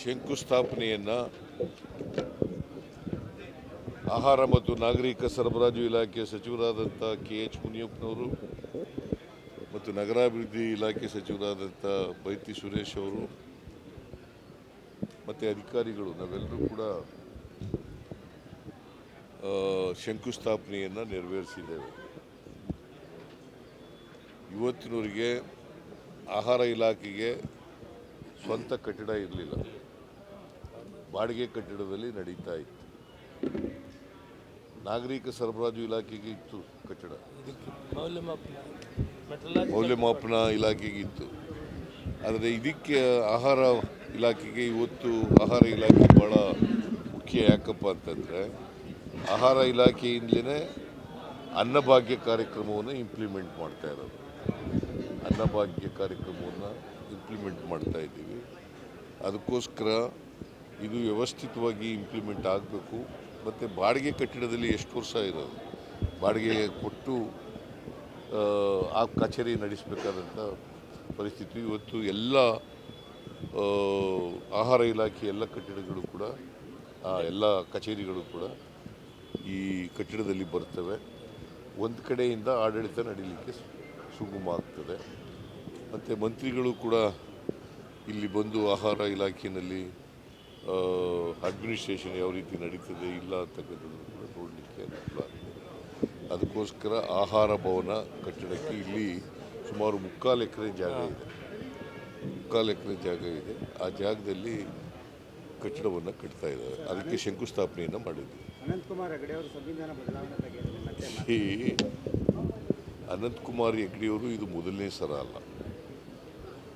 ಶಂಕುಸ್ಥಾಪನೆಯನ್ನು ಆಹಾರ ಮತ್ತು ನಾಗರಿಕ ಸರಬರಾಜು ಇಲಾಖೆ ಸಚಿವರಾದಂಥ KH ಮುನಿಯಪ್ಪನವರು ಮತ್ತು ನಗರಾಭಿವೃದ್ಧಿ ಇಲಾಖೆ ಸಚಿವರಾದಂಥ ಬೈತಿ ಸುರೇಶ್ ಅವರು ಮತ್ತು ಅಧಿಕಾರಿಗಳು ನಾವೆಲ್ಲರೂ ಕೂಡ ಶಂಕುಸ್ಥಾಪನೆಯನ್ನು ನೆರವೇರಿಸಿದ್ದೇವೆ. ಇವತ್ತಿನವರೆಗೆ ಆಹಾರ ಇಲಾಖೆಗೆ ಸ್ವಂತ ಕಟ್ಟಡ ಇರಲಿಲ್ಲ, ಬಾಡಿಗೆ ಕಟ್ಟಡದಲ್ಲಿ ನಡೀತಾ ಇತ್ತು. ನಾಗರಿಕ ಸರಬರಾಜು ಇಲಾಖೆಗೆ ಇತ್ತು ಕಟ್ಟಡ, ಮೌಲ್ಯಮಾಪನ ಇಲಾಖೆಗೆ ಇತ್ತು. ಆದರೆ ಇದಕ್ಕೆ ಆಹಾರ ಇಲಾಖೆಗೆ ಇವತ್ತು ಆಹಾರ ಇಲಾಖೆ ಭಾಳ ಮುಖ್ಯ. ಯಾಕಪ್ಪ ಅಂತಂದರೆ ಆಹಾರ ಇಲಾಖೆಯಿಂದಲೇ ಅನ್ನಭಾಗ್ಯ ಕಾರ್ಯಕ್ರಮವನ್ನು ಇಂಪ್ಲಿಮೆಂಟ್ ಮಾಡ್ತಾ ಇರೋದು. ಅನ್ನಭಾಗ್ಯ ಕಾರ್ಯಕ್ರಮವನ್ನು ಇಂಪ್ಲಿಮೆಂಟ್ ಮಾಡ್ತಾ ಇದ್ದೀವಿ. ಅದಕ್ಕೋಸ್ಕರ ಇದು ವ್ಯವಸ್ಥಿತವಾಗಿ ಇಂಪ್ಲಿಮೆಂಟ್ ಆಗಬೇಕು. ಮತ್ತು ಬಾಡಿಗೆ ಕಟ್ಟಡದಲ್ಲಿ ಎಷ್ಟು ವರ್ಷ ಇರೋದು, ಬಾಡಿಗೆ ಕೊಟ್ಟು ಆ ಕಚೇರಿ ನಡೆಸಬೇಕಾದಂಥ ಪರಿಸ್ಥಿತಿ ಇವತ್ತು ಎಲ್ಲ ಆಹಾರ ಇಲಾಖೆ ಎಲ್ಲ ಕಟ್ಟಡಗಳು ಕೂಡ ಎಲ್ಲ ಕಚೇರಿಗಳು ಕೂಡ ಈ ಕಟ್ಟಡದಲ್ಲಿ ಬರ್ತವೆ. ಒಂದು ಕಡೆಯಿಂದ ಆಡಳಿತ ನಡೀಲಿಕ್ಕೆ ಸುಗಮ ಆಗ್ತದೆ. ಮತ್ತು ಮಂತ್ರಿಗಳು ಕೂಡ ಇಲ್ಲಿ ಬಂದು ಆಹಾರ ಇಲಾಖೆಯಲ್ಲಿ ಅಡ್ಮಿನಿಸ್ಟ್ರೇಷನ್ ಯಾವ ರೀತಿ ನಡೀತದೆ ಇಲ್ಲ ಅಂತಕ್ಕಂಥದ್ದು ಕೂಡ ನೋಡಲಿಕ್ಕೆ ಅನುಕೂಲ ಆಗಿದೆ. ಅದಕ್ಕೋಸ್ಕರ ಆಹಾರ ಭವನ ಕಟ್ಟಡಕ್ಕೆ ಇಲ್ಲಿ ಸುಮಾರು 3/4 ಎಕರೆ ಜಾಗ ಇದೆ. 3/4 ಎಕರೆ ಜಾಗ ಇದೆ. ಆ ಜಾಗದಲ್ಲಿ ಕಟ್ಟಡವನ್ನು ಕಟ್ತಾ ಇದ್ದಾರೆ. ಅದಕ್ಕೆ ಶಂಕುಸ್ಥಾಪನೆಯನ್ನು ಮಾಡಿದ್ವಿ. ಅನಂತಕುಮಾರ್ ಹೆಗಡೆಯವರು ಇದು ಮೊದಲನೇ ಸಲ ಅಲ್ಲ,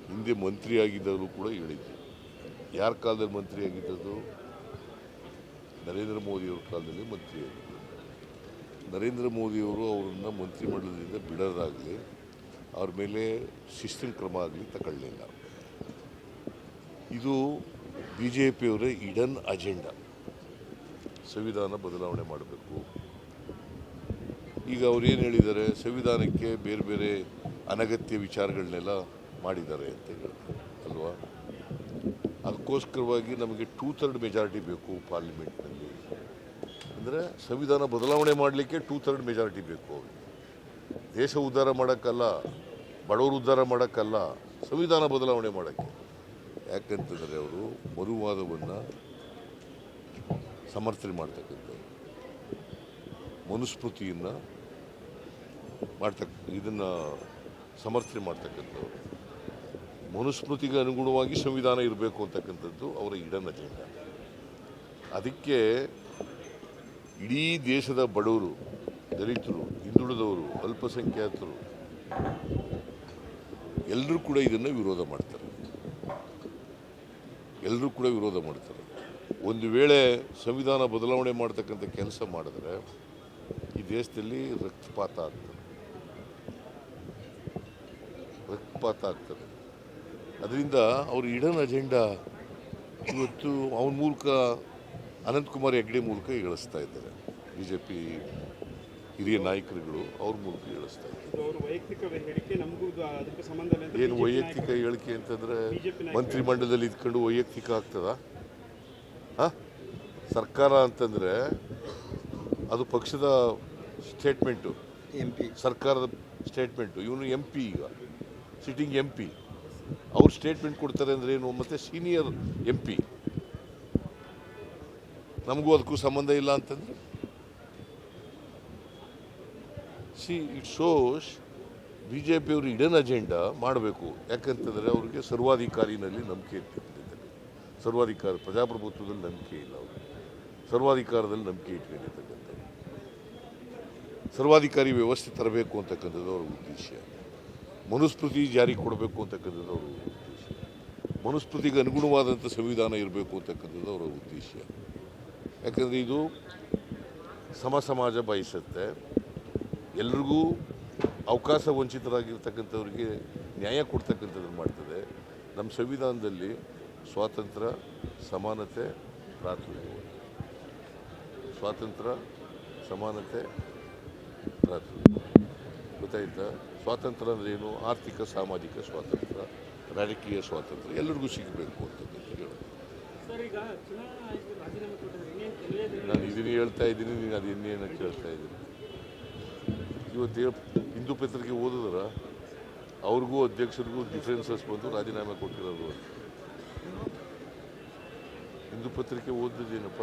ಹಿಂದೆ ಮಂತ್ರಿ ಆಗಿದ್ದವರು ಕೂಡ ಹೇಳಿದ್ರು. ಯಾರ ಕಾಲದಲ್ಲಿ ಮಂತ್ರಿ ಆಗಿದ್ದದ್ದು? ನರೇಂದ್ರ ಮೋದಿಯವ್ರ ಕಾಲದಲ್ಲಿ ಮಂತ್ರಿ ಆಗಿದ್ದರು. ನರೇಂದ್ರ ಮೋದಿಯವರು ಅವರನ್ನು ಮಂತ್ರಿಮಂಡಲದಿಂದ ಬಿಡೋದಾಗಲಿ ಅವ್ರ ಮೇಲೆ ಶಿಸ್ತಿನ ಕ್ರಮ ಆಗಲಿ ತಗೊಳ್ಳಿಲ್ಲ. ಇದು BJPಯವರ ಇಡನ್ ಅಜೆಂಡಾ. ಸಂವಿಧಾನ ಬದಲಾವಣೆ ಮಾಡಬೇಕು. ಈಗ ಅವ್ರೇನು ಹೇಳಿದ್ದಾರೆ, ಸಂವಿಧಾನಕ್ಕೆ ಬೇರೆ ಬೇರೆ ಅನಗತ್ಯ ವಿಚಾರಗಳನ್ನೆಲ್ಲ ಮಾಡಿದ್ದಾರೆ ಅಂತ ಹೇಳ್ತಾರೆ ಅಲ್ವಾ. ಅದಕ್ಕೋಸ್ಕರವಾಗಿ ನಮಗೆ 2/3 ಮೆಜಾರಿಟಿ ಬೇಕು ಪಾರ್ಲಿಮೆಂಟ್ನಲ್ಲಿ. ಅಂದರೆ ಸಂವಿಧಾನ ಬದಲಾವಣೆ ಮಾಡಲಿಕ್ಕೆ 2/3 ಮೆಜಾರಿಟಿ ಬೇಕು ಅವರಿಗೆ. ದೇಶ ಉದ್ಧಾರ ಮಾಡೋಕ್ಕಲ್ಲ, ಬಡವರು ಉದ್ಧಾರ ಮಾಡೋಕ್ಕಲ್ಲ, ಸಂವಿಧಾನ ಬದಲಾವಣೆ ಮಾಡೋಕ್ಕೆ. ಯಾಕಂತಂದರೆ ಅವರು ಮರುವಾದವನ್ನು ಸಮರ್ಥನೆ ಮಾಡ್ತಕ್ಕಂಥದ್ದು, ಮನುಸ್ಮೃತಿಯನ್ನು ಇದನ್ನು ಸಮರ್ಥನೆ ಮಾಡ್ತಕ್ಕಂಥವ್ರು. ಮನುಸ್ಮೃತಿಗೆ ಅನುಗುಣವಾಗಿ ಸಂವಿಧಾನ ಇರಬೇಕು ಅಂತಕ್ಕಂಥದ್ದು ಅವರ ಇಡನ್ ಅಜೆಂಡಾ. ಅದಕ್ಕೆ ಇಡೀ ದೇಶದ ಬಡವರು, ದಲಿತರು, ಹಿಂದುಳಿದವರು, ಅಲ್ಪಸಂಖ್ಯಾತರು ಎಲ್ಲರೂ ಕೂಡ ಇದನ್ನು ವಿರೋಧ ಮಾಡ್ತಾರೆ. ಒಂದು ವೇಳೆ ಸಂವಿಧಾನ ಬದಲಾವಣೆ ಮಾಡ್ತಕ್ಕಂಥ ಕೆಲಸ ಮಾಡಿದ್ರೆ ಈ ದೇಶದಲ್ಲಿ ರಕ್ತಪಾತ ಆಗ್ತದೆ. ಅದರಿಂದ ಅವ್ರ ಇಡನ್ ಅಜೆಂಡಾ ಇವತ್ತು ಅವನ ಮೂಲಕ, ಅನಂತಕುಮಾರ್ ಹೆಗಡೆ ಮೂಲಕ ಹೇಳಿಸ್ತಾ ಇದ್ದಾರೆ. BJP ಹಿರಿಯ ನಾಯಕರುಗಳು ಅವ್ರ ಮೂಲಕ ಹೇಳಿಸ್ತಾ ಇದ್ದಾರೆ. ಏನು ವೈಯಕ್ತಿಕ ಹೇಳಿಕೆ ಅಂತಂದರೆ ಮಂತ್ರಿಮಂಡಲದಲ್ಲಿ ಇದ್ಕೊಂಡು ವೈಯಕ್ತಿಕ ಆಗ್ತದ? ಸರ್ಕಾರ ಅಂತಂದರೆ ಅದು ಪಕ್ಷದ ಸ್ಟೇಟ್ಮೆಂಟು, ಸರ್ಕಾರದ ಸ್ಟೇಟ್ಮೆಂಟು. ಇವನು MP, ಈಗ ಸಿಟ್ಟಿಂಗ್ MP, ಅವ್ರು ಸ್ಟೇಟ್ಮೆಂಟ್ ಕೊಡ್ತಾರೆ ಅಂದರೆ ಏನು? ಮತ್ತು ಸೀನಿಯರ್ MP, ನಮಗೂ ಅದಕ್ಕೂ ಸಂಬಂಧ ಇಲ್ಲ ಅಂತಂದರೆ ಇಟ್ ಶೋಸ್ BJPಯವರು ಇಡನ್ ಅಜೆಂಡಾ ಮಾಡಬೇಕು. ಯಾಕಂತಂದರೆ ಅವ್ರಿಗೆ ಸರ್ವಾಧಿಕಾರಿನಲ್ಲಿ ನಂಬಿಕೆ ಇಟ್ಕೊಂಡಿದ್ದಾರೆ. ಪ್ರಜಾಪ್ರಭುತ್ವದಲ್ಲಿ ನಂಬಿಕೆ ಇಲ್ಲ ಅವರು. ಸರ್ವಾಧಿಕಾರದಲ್ಲಿ ನಂಬಿಕೆ ಇಟ್ಕೊಂಡಿರ್ತಕ್ಕಂಥದ್ದು. ಸರ್ವಾಧಿಕಾರಿ ವ್ಯವಸ್ಥೆ ತರಬೇಕು ಅಂತಕ್ಕಂಥದ್ದು ಅವರ ಉದ್ದೇಶ. ಮನುಸ್ಮೃತಿ ಜಾರಿ ಕೊಡಬೇಕು ಅಂತಕ್ಕಂಥದ್ದು ಅವರ ಉದ್ದೇಶ. ಮನುಸ್ಮೃತಿಗೆ ಅನುಗುಣವಾದಂಥ ಸಂವಿಧಾನ ಇರಬೇಕು ಅಂತಕ್ಕಂಥದ್ದು ಅವರ ಉದ್ದೇಶ. ಯಾಕಂದರೆ ಇದು ಸಮಾಜ ಬಯಸುತ್ತೆ. ಎಲ್ರಿಗೂ ಅವಕಾಶ ವಂಚಿತರಾಗಿರ್ತಕ್ಕಂಥವ್ರಿಗೆ ನ್ಯಾಯ ಕೊಡ್ತಕ್ಕಂಥದ್ದು ಮಾಡ್ತದೆ. ನಮ್ಮ ಸಂವಿಧಾನದಲ್ಲಿ ಸ್ವಾತಂತ್ರ್ಯ, ಸಮಾನತೆ, ಭ್ರಾತೃತ್ವ. ಗೊತ್ತಾಯ್ತಾ? ಸ್ವಾತಂತ್ರ್ಯ ಅಂದರೆ ಏನು? ಆರ್ಥಿಕ ಸಾಮಾಜಿಕ ಸ್ವಾತಂತ್ರ್ಯ, ರಾಜಕೀಯ ಸ್ವಾತಂತ್ರ್ಯ ಎಲ್ಲರಿಗೂ ಸಿಗಬೇಕು ಅಂತಕ್ಕಂಥ ಹೇಳೋದು. ನಾನು ಇದನ್ನು ಹೇಳ್ತಾ ಇದ್ದೀನಿ, ನೀನು ಅದು ಇನ್ನೇನು ಕೇಳ್ತಾ ಇದ್ದೀನಿ. ಇವತ್ತು ಹಿಂದೂ ಪತ್ರಿಕೆ ಓದಿದ್ರ ಅವ್ರಿಗೂ ಅಧ್ಯಕ್ಷರಿಗೂ ಡಿಫ್ರೆನ್ಸಸ್ ಬಂದು ರಾಜೀನಾಮೆ ಕೊಟ್ಟಿರೋದು. ಹಿಂದೂ ಪತ್ರಿಕೆ ಓದಿದ್ದೇನಪ್ಪ,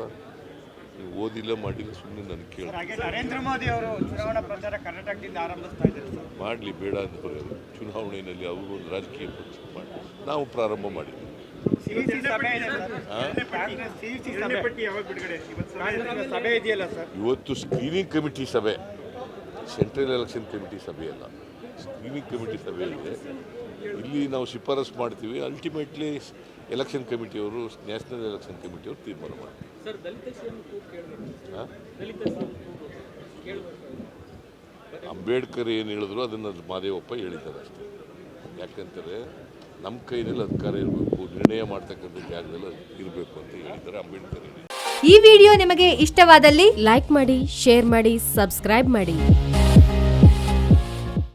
ನೀವು ಓದಿಲ್ಲ ಮಾಡಿಲ್ಲ, ಸುಮ್ಮನೆ ನನಗೆ ಕೇಳಿ. ನರೇಂದ್ರ ಮೋದಿ ಅವರು ಚುನಾವಣಾ ಪ್ರಚಾರ ಕರ್ನಾಟಕದಿಂದ ಆರಂಭಿಸ್ತಾ ಇದ್ದಾರೆ ಸರ್. ಮಾಡಲಿ, ಬೇಡ ಅಂದವರು ಚುನಾವಣೆಯಲ್ಲಿ ಅವರು ಒಂದು ರಾಜಕೀಯ ಪಕ್ಷ ಮಾಡಿ, ನಾವು ಪ್ರಾರಂಭ ಮಾಡಿದ್ವಿ. ಸಭೆ ಇದೆಯಲ್ಲ ಸರ್, ಇವತ್ತು ಸ್ಕ್ರೀನಿಂಗ್ ಕಮಿಟಿ ಸಭೆ, ಸೆಂಟ್ರಲ್ ಎಲೆಕ್ಷನ್ ಕಮಿಟಿ ಸಭೆ ಅಲ್ಲ, ಸ್ಕ್ರೀನಿಂಗ್ ಕಮಿಟಿ ಸಭೆ ಇದೆ. ಇಲ್ಲಿ ನಾವು ಶಿಫಾರಸು ಮಾಡ್ತೀವಿ, ಅಲ್ಟಿಮೇಟ್ಲಿ ಎಲೆಕ್ಷನ್ ಕಮಿಟಿಯವರು, ನ್ಯಾಷನಲ್ ಎಲೆಕ್ಷನ್ ಕಮಿಟಿಯವರು ತೀರ್ಮಾನ ಮಾಡ್ತೀವಿ. ಅಂಬೇಡ್ಕರ್ ಏನು ಹೇಳಿದ್ರು ಅದನ್ನು ಮಹದೇವಪ್ಪ ಹೇಳಿದ್ದಾರೆ ಅಷ್ಟೇ. ಯಾಕಂತಾರೆ ನಮ್ಮ ಕೈಯಲ್ಲಿ ಅಧಿಕಾರ ಇರಬೇಕು, ನಿರ್ಣಯ ಮಾಡ್ತಕ್ಕಂಥ ಜಾಗದಲ್ಲಿ ಇರಬೇಕು ಅಂತ ಹೇಳಿದ್ದಾರೆ ಅಂಬೇಡ್ಕರ್. ಈ ವಿಡಿಯೋ ನಿಮಗೆ ಇಷ್ಟವಾದಲ್ಲಿ ಲೈಕ್ ಮಾಡಿ, ಶೇರ್ ಮಾಡಿ, ಸಬ್ಸ್ಕ್ರೈಬ್ ಮಾಡಿ.